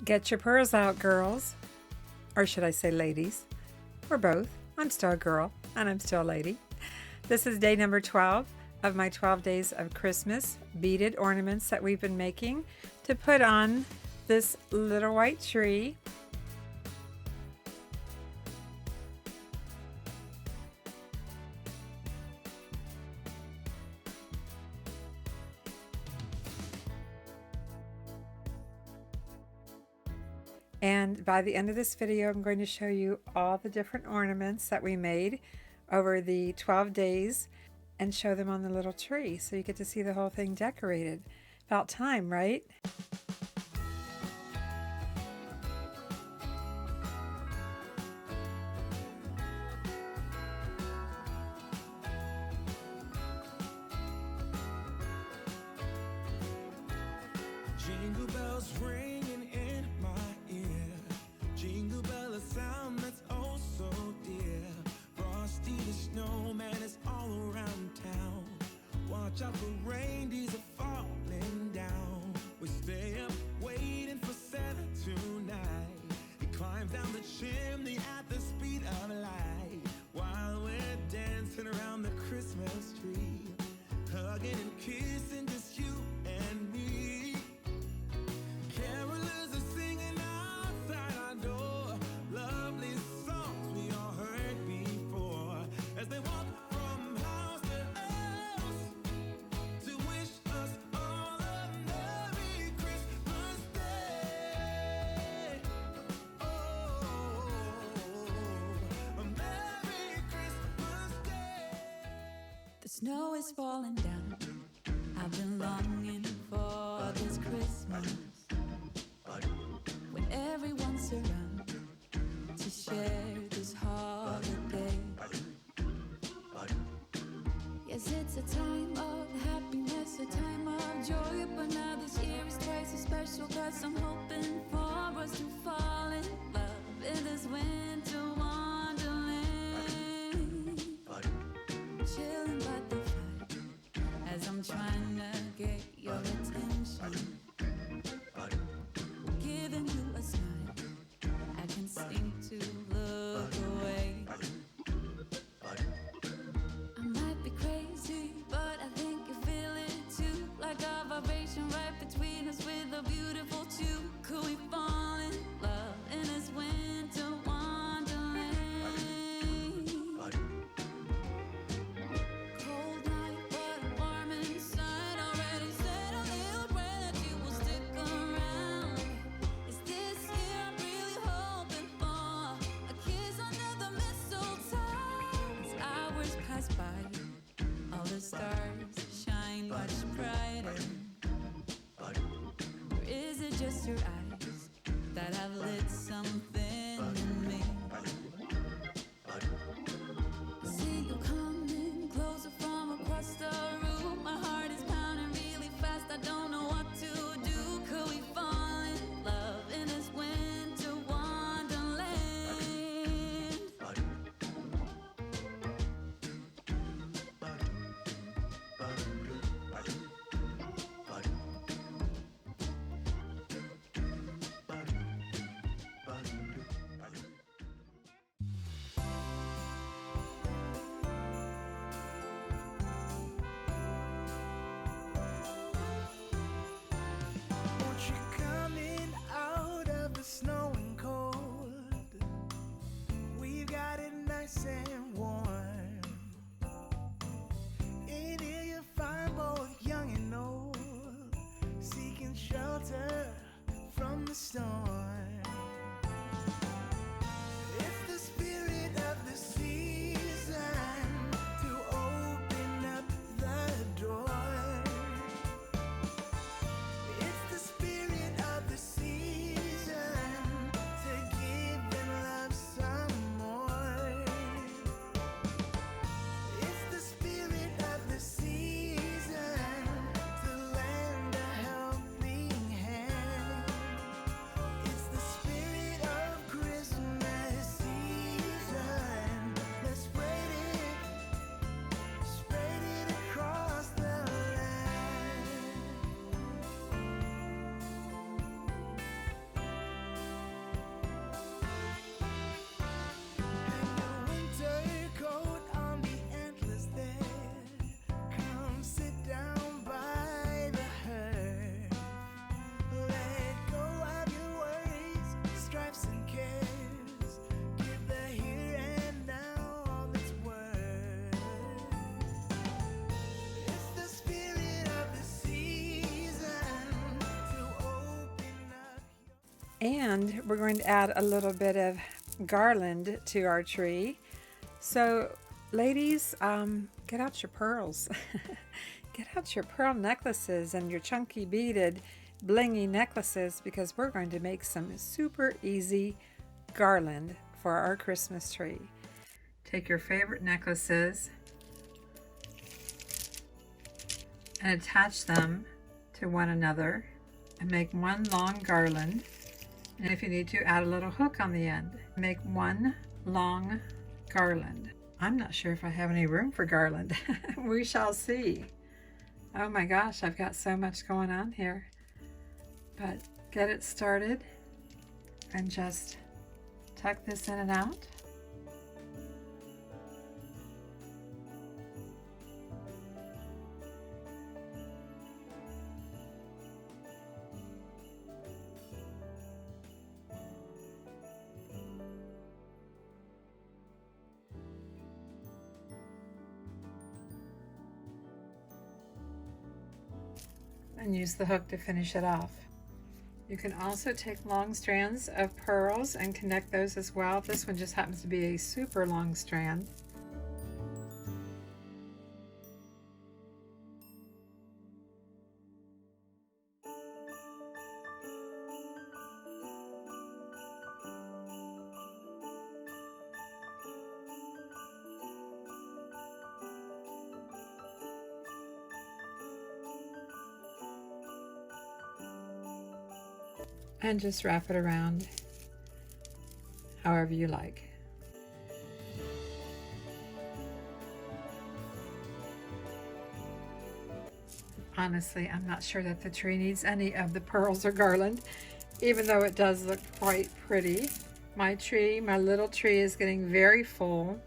Get your pearls out, girls. Or should I say ladies? Or both. I'm still a girl and I'm still a lady. This is day number 12 of my 12 days of Christmas beaded ornaments that we've been making to put on this little white tree. And by the end of this video, I'm going to show you all the different ornaments that we made over the 12 days and show them on the little tree. So you get to see the whole thing decorated. About time, right? Jingle bells ringing in my ear. Jingle bell, a sound that's oh so dear. Frosty the snowman is all around town. Watch out for reindeers are falling down. We stay up waiting for Santa tonight. He climbs down the chimney at the speed of light, while we're dancing around the Christmas tree, hugging and kissing just you and me. Carolers are singing outside our door, lovely songs we all heard before, as they walk from house to house to wish us all a Merry Christmas Day. Oh, a Merry Christmas Day. The snow is falling down. I've been longing for this Christmas, when everyone's around to share this holiday. Yes, it's a time of happiness, a time of joy, but now this year is twice as special, 'cause I'm hoping for us to fall in love in this winter wonderland. Chilling by the fire as I'm trying to get your attention, giving you a smile. I can seem to look away. I might be crazy, but I think you feel it too, like a vibration right between us with a beautiful two. Could we fall in love in this winter wonderland? Cold night, but I'm warm inside. Already said a little prayer that you will stick around. Is this year I'm really hoping for a kiss under the mistletoe? As hours pass by, all the stars shine much brighter. Or is it just your eyes that have lit something in me? I see you coming closer from across the room. My heart is pounding really fast. I don't know what to do. Could we fall in love in this winter wonderland? And we're going to add a little bit of garland to our tree. So ladies, get out your pearls. Get out your pearl necklaces and your chunky beaded blingy necklaces, because we're going to make some super easy garland for our Christmas tree. Take your favorite necklaces and attach them to one another and make one long garland. And if you need to, add a little hook on the end. Make one long garland. I'm not sure if I have any room for garland. We shall see. Oh my gosh, I've got so much going on here. But get it started and just tuck this in and out. And use the hook to finish it off. You can also take long strands of pearls and connect those as well. This one just happens to be a super long strand. And just wrap it around however you like. Honestly, I'm not sure that the tree needs any of the pearls or garland, even though it does look quite pretty. My little tree is getting very full.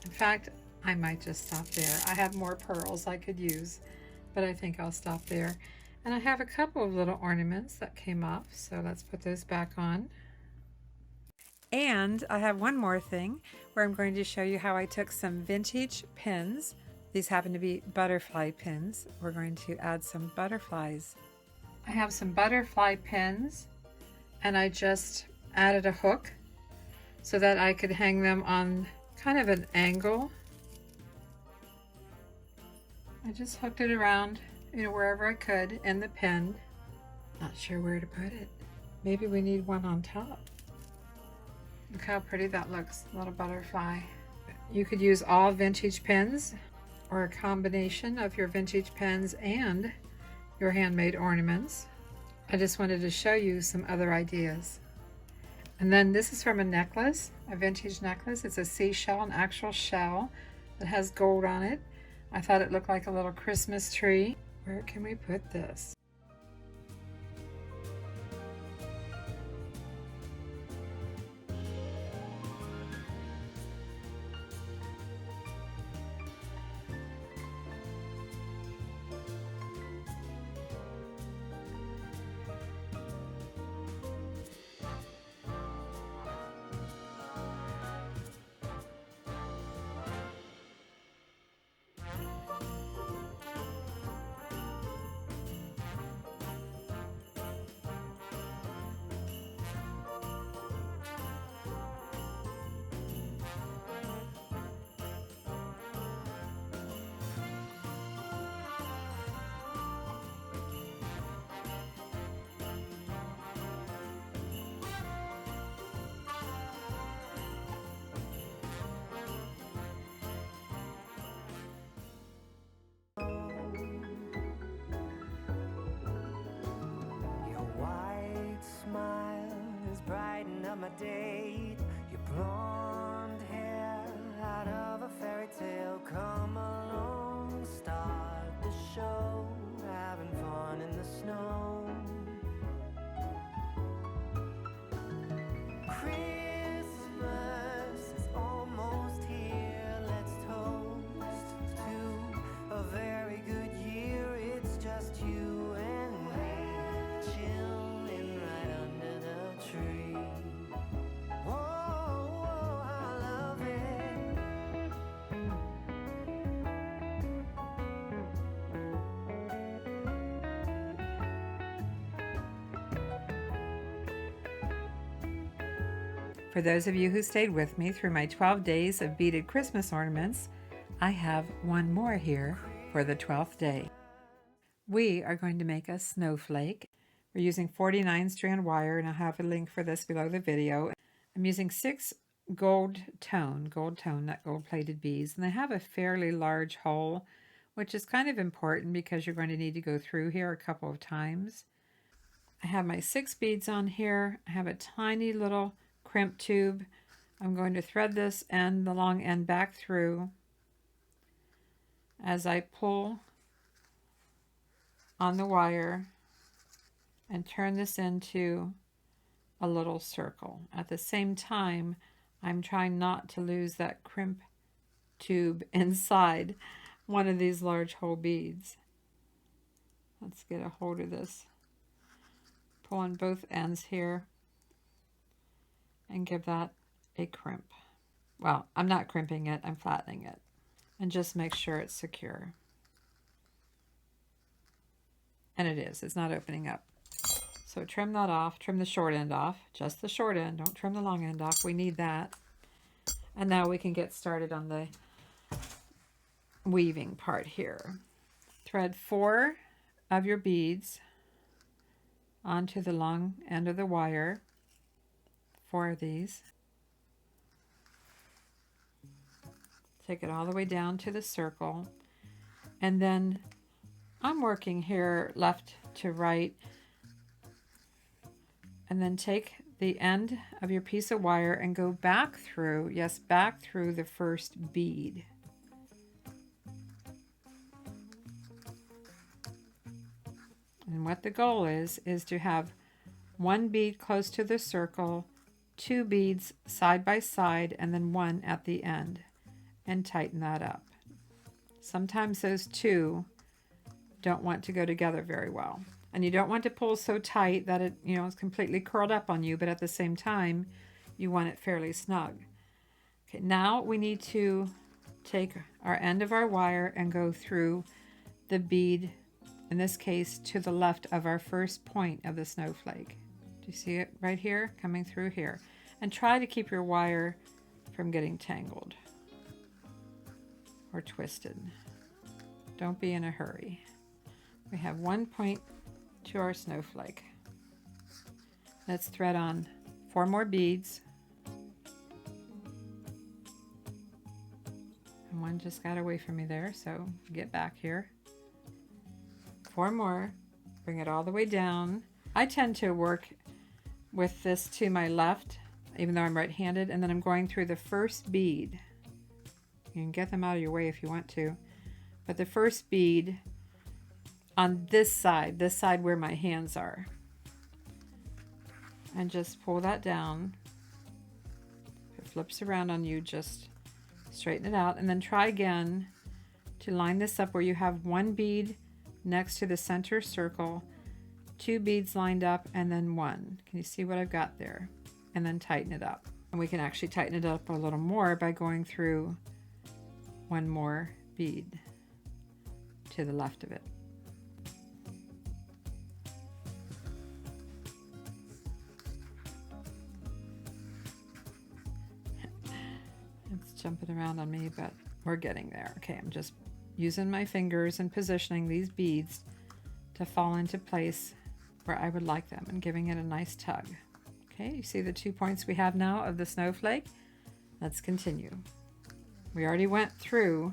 In fact, I might just stop there. I have more pearls I could use, but I think I'll stop there. And I have a couple of little ornaments that came off, so let's put those back on. And I have one more thing where I'm going to show you how I took some vintage pins. These happen to be butterfly pins. We're going to add some butterflies. I have some butterfly pins, and I just added a hook so that I could hang them on kind of an angle. I just hooked it around, wherever I could in the pen. Not sure where to put it. Maybe we need one on top. Look how pretty that looks, little butterfly. You could use all vintage pens or a combination of your vintage pens and your handmade ornaments. I just wanted to show you some other ideas. And then this is from a necklace, a vintage necklace. It's a seashell, an actual shell that has gold on it. I thought it looked like a little Christmas tree. Where can we put this? My day, your blonde hair out of a fairy tale. Come along, start the show, having fun in the snow. Christmas is almost here. Let's toast to a very good year. It's just you and me, chilling right under the tree. For those of you who stayed with me through my 12 days of beaded Christmas ornaments, I have one more here for the 12th day. We are going to make a snowflake. We're using 49 strand wire, and I'll have a link for this below the video. I'm using 6 gold tone, not gold plated beads, and they have a fairly large hole, which is kind of important because you're going to need to go through here a couple of times. I have my 6 beads on here. I have a tiny little crimp tube. I'm going to thread this end, the long end, back through as I pull on the wire and turn this into a little circle. At the same time, I'm trying not to lose that crimp tube inside one of these large hole beads. Let's get a hold of this. Pull on both ends here and give that a crimp. Well, I'm not crimping it, I'm flattening it. And just make sure it's secure. And it is, it's not opening up. So trim that off, trim the short end off, just the short end, don't trim the long end off, we need that. And now we can get started on the weaving part here. Thread 4 of your beads onto the long end of the wire, 4 of these. Take it all the way down to the circle, and then I'm working here left to right, and then take the end of your piece of wire and go back through, yes, back through the first bead. And what the goal is to have 1 bead close to the circle, 2 beads side by side, and then 1 at the end, and tighten that up. Sometimes those 2 don't want to go together very well. And you don't want to pull so tight that it, is completely curled up on you, but at the same time, you want it fairly snug. Okay, now we need to take our end of our wire and go through the bead, in this case, to the left of our first point of the snowflake. Do you see it right here? Coming through here. And try to keep your wire from getting tangled or twisted. Don't be in a hurry. We have 1 point to our snowflake. Let's thread on 4 more beads. And one just got away from me there, so get back here. 4 more, bring it all the way down. I tend to work with this to my left, even though I'm right-handed, and then I'm going through the first bead. You can get them out of your way if you want to, but the first bead on this side where my hands are, and just pull that down. If it flips around on you, just straighten it out, and then try again to line this up where you have 1 bead next to the center circle, 2 beads lined up, and then 1. Can you see what I've got there? And then tighten it up. And we can actually tighten it up a little more by going through 1 more bead to the left of it. It's jumping around on me, but we're getting there. Okay, I'm just using my fingers and positioning these beads to fall into place where I would like them and giving it a nice tug. Okay, you see the 2 points we have now of the snowflake? Let's continue. We already went through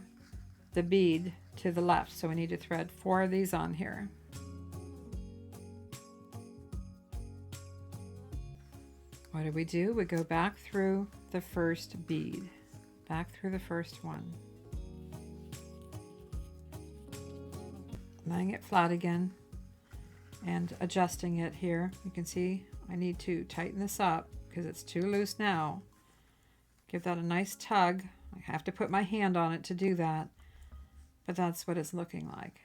the bead to the left, so we need to thread 4 of these on here. What do? We go back through the first bead, back through the first one. Laying it flat again and adjusting it here. You can see I need to tighten this up because it's too loose now. Give that a nice tug. I have to put my hand on it to do that, but that's what it's looking like.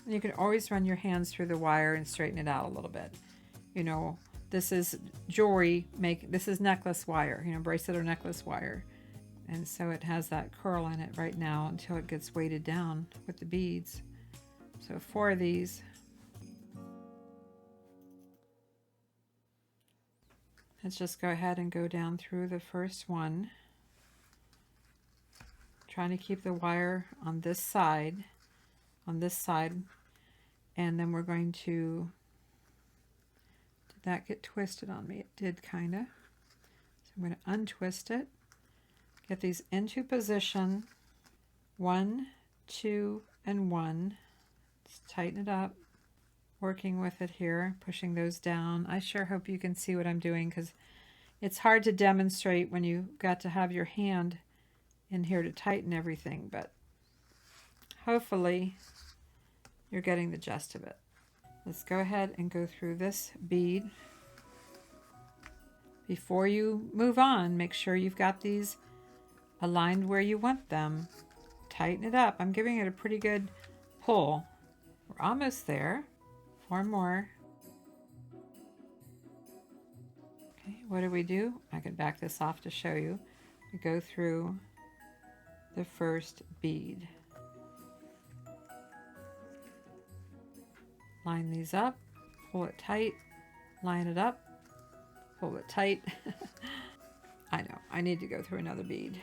And you can always run your hands through the wire and straighten it out a little bit. This is jewelry, this is necklace wire, bracelet or necklace wire. And so it has that curl in it right now until it gets weighted down with the beads. So 4 of these. Let's just go ahead and go down through the first one. Trying to keep the wire on this side, and then we're going to, did that get twisted on me? It did kind of. So I'm going to untwist it, get these into position, 1, 2, and 1. Just tighten it up, working with it here, pushing those down. I sure hope you can see what I'm doing, because it's hard to demonstrate when you got to have your hand in here to tighten everything, but hopefully you're getting the gist of it. Let's go ahead and go through this bead. Before you move on, make sure you've got these aligned where you want them. Tighten it up. I'm giving it a pretty good pull. We're almost there. 4 more. Okay, what do we do? I can back this off to show you. We go through the first bead. Line these up, pull it tight, line it up, pull it tight. I know, I need to go through another bead.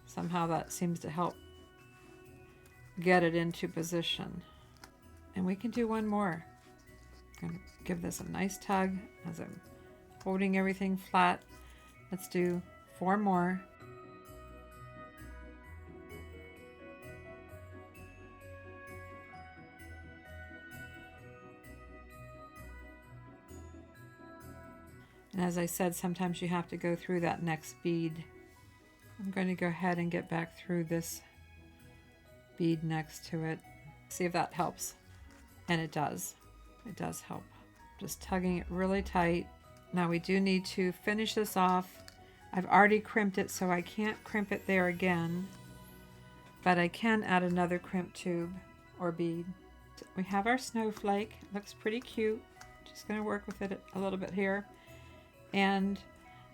Somehow that seems to help get it into position. And we can do one more. I'm going to give this a nice tug as I'm holding everything flat. Let's do 4 more. And as I said, sometimes you have to go through that next bead. I'm going to go ahead and get back through this bead next to it. See if that helps. And it does. It does help. Just tugging it really tight. Now we do need to finish this off. I've already crimped it, so I can't crimp it there again. But I can add another crimp tube or bead. We have our snowflake. Looks pretty cute. Just going to work with it a little bit here. And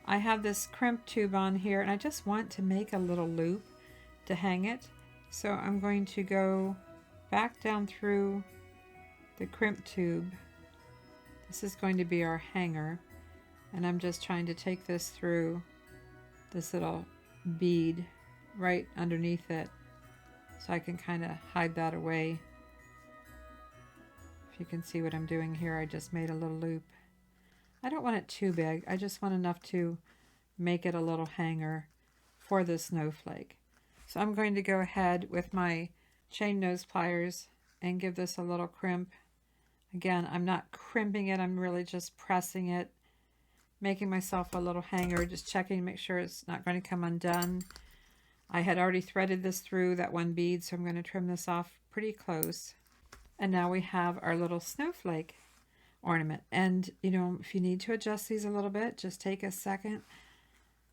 I have this crimp tube on here, and I just want to make a little loop to hang it. So I'm going to go back down through the crimp tube. This is going to be our hanger, and I'm just trying to take this through this little bead right underneath it, so I can kind of hide that away. If you can see what I'm doing here, I just made a little loop. I don't want it too big. I just want enough to make it a little hanger for the snowflake. So I'm going to go ahead with my chain nose pliers and give this a little crimp. Again, I'm not crimping it. I'm really just pressing it, making myself a little hanger, just checking to make sure it's not going to come undone. I had already threaded this through that one bead, so I'm going to trim this off pretty close. And now we have our little snowflake ornament. And you know, if you need to adjust these a little bit, just take a second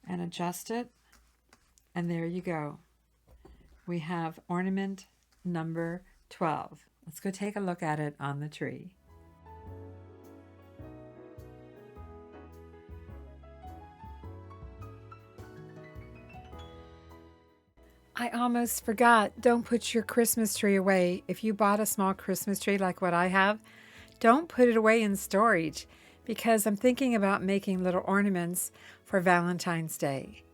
and adjust it, and there you go. We have ornament number 12. Let's go take a look at it on the tree. I almost forgot, don't put your Christmas tree away. If you bought a small Christmas tree like what I have, don't put it away in storage, because I'm thinking about making little ornaments for Valentine's Day.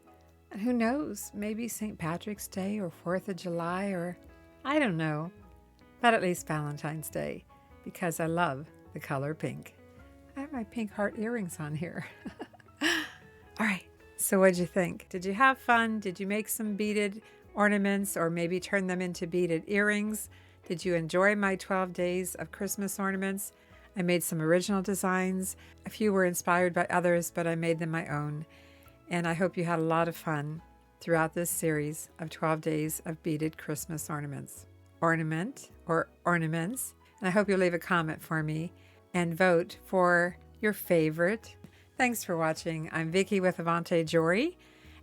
And who knows, maybe St. Patrick's Day or 4th of July, or I don't know, but at least Valentine's Day, because I love the color pink. I have my pink heart earrings on here. All right, so what'd you think? Did you have fun? Did you make some beaded ornaments, or maybe turn them into beaded earrings? Did you enjoy my 12 days of Christmas ornaments? I made some original designs. A few were inspired by others, but I made them my own. And I hope you had a lot of fun throughout this series of 12 days of beaded Christmas ornaments. Ornament or ornaments. And I hope you'll leave a comment for me and vote for your favorite. Thanks for watching. I'm Vicki with Avante Jewelry,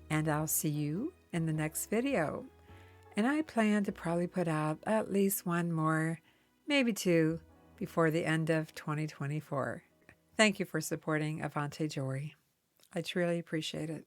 and I'll see you in the next video. And I plan to probably put out at least one more, maybe 2, before the end of 2024. Thank you for supporting Avante Jewelry. I truly appreciate it.